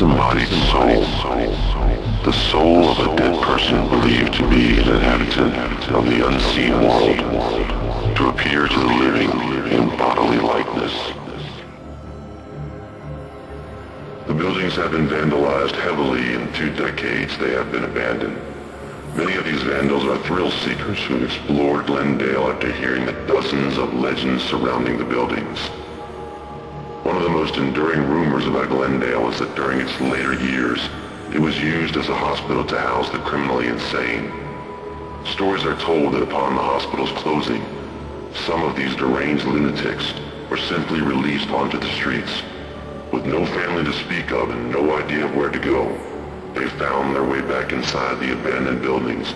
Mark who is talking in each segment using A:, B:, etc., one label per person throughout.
A: disembodied soul, the soul of a dead person believed to be an inhabitant of the unseen world, to appear to the living in bodily likeness. The buildings have been vandalized heavily. In 2 decades they have been abandoned. Many of these vandals are thrill seekers who explored Glendale after hearing the dozens of legends surrounding the buildings. One of the most enduring rumors about Glendale is that during its later years, it was used as a hospital to house the criminally insane. Stories are told that upon the hospital's closing, some of these deranged lunatics were simply released onto the streets. With no family to speak of and no idea of where to go, they found their way back inside the abandoned buildings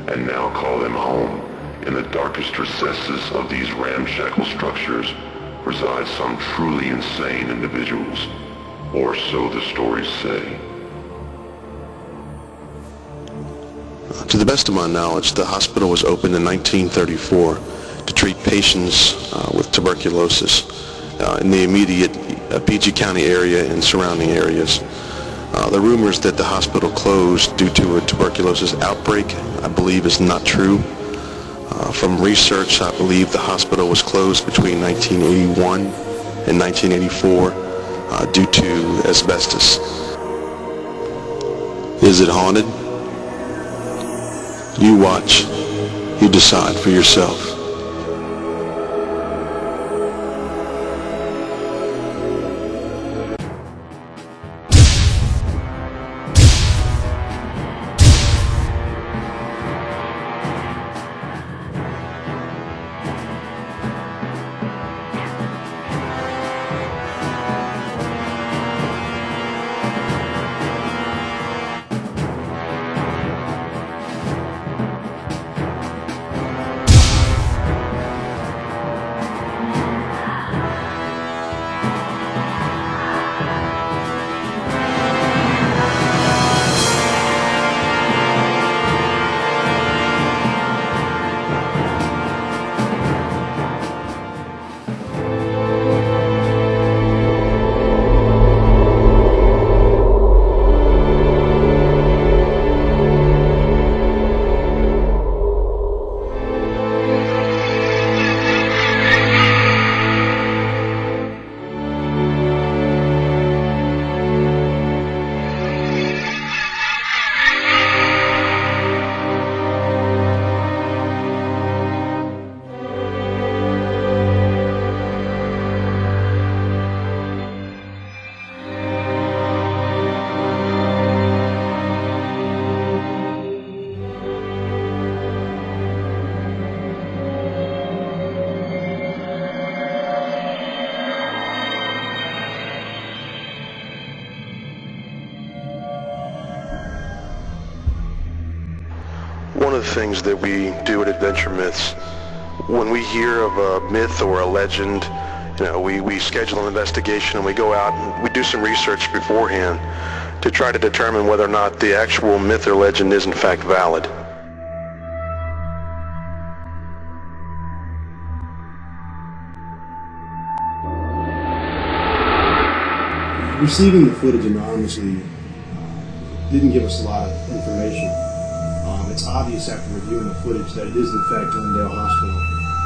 A: and now call them home. In the darkest recesses of these ramshackle structures reside some truly insane individuals, or so the stories say.
B: To the best of my knowledge, the hospital was opened in 1934 to treat patients with tuberculosis in the immediate PG County area and surrounding areas. The rumors that the hospital closed due to a tuberculosis outbreak, I believe, is not true. From research, I believe the hospital was closed between 1981 and 1984 due to asbestos. Is it haunted? You watch, you decide for yourself. One of the things that we do at Adventure Myths, when we hear of a myth or a legend, we schedule an investigation and we go out and we do some research beforehand to try to determine whether or not the actual myth or legend is in fact valid.
C: Receiving the footage anonymously didn't give us a lot of information. It's obvious after reviewing the footage that it is in fact Glendale Hospital,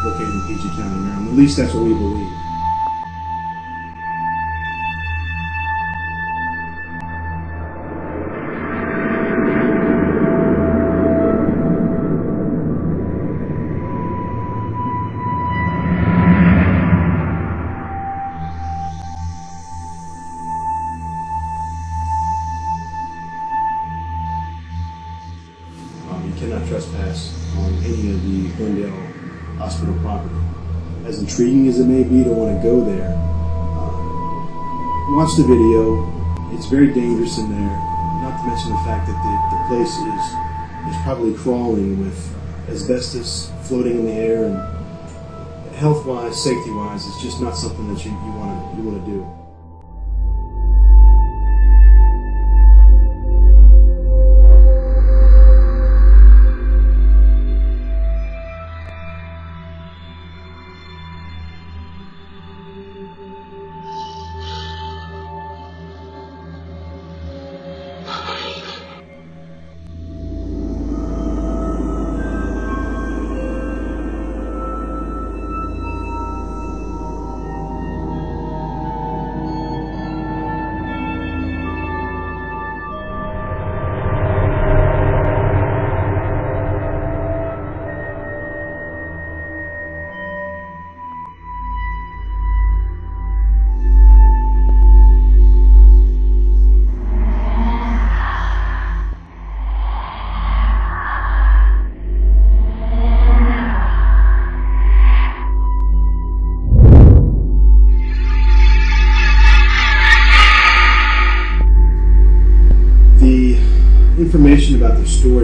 C: located in PG County, Maryland. At least that's what we believe. You cannot trespass on any of the Glendale Hospital property. As intriguing as it may be to want to go there, watch the video. It's very dangerous in there, not to mention the fact that the place is probably crawling with asbestos floating in the air, and health-wise, safety-wise, it's just not something that you want to do.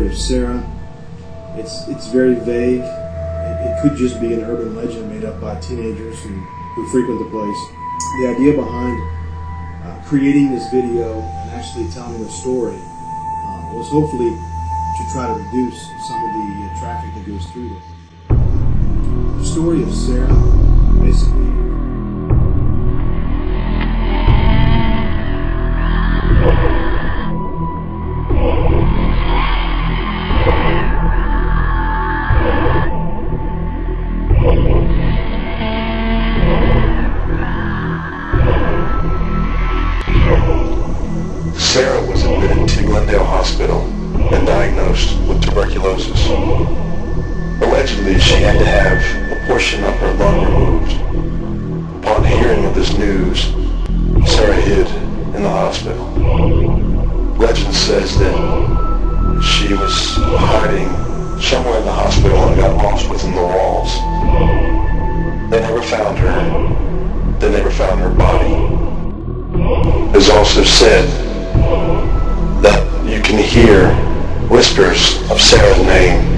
C: of Sarah. It's very vague. It could just be an urban legend made up by teenagers who frequent the place. The idea behind creating this video and actually telling the story was hopefully to try to reduce some of the traffic that goes through there. The story of Sarah, basically.
B: Sarah was admitted to Glendale Hospital and diagnosed with tuberculosis. Allegedly, she had to have a portion of her lung removed. Upon hearing of this news, Sarah hid in the hospital. Legend says that she was hiding somewhere in the hospital and got lost within the walls. They never found her. They never found her body. It's also said that you can hear whispers of Sarah's name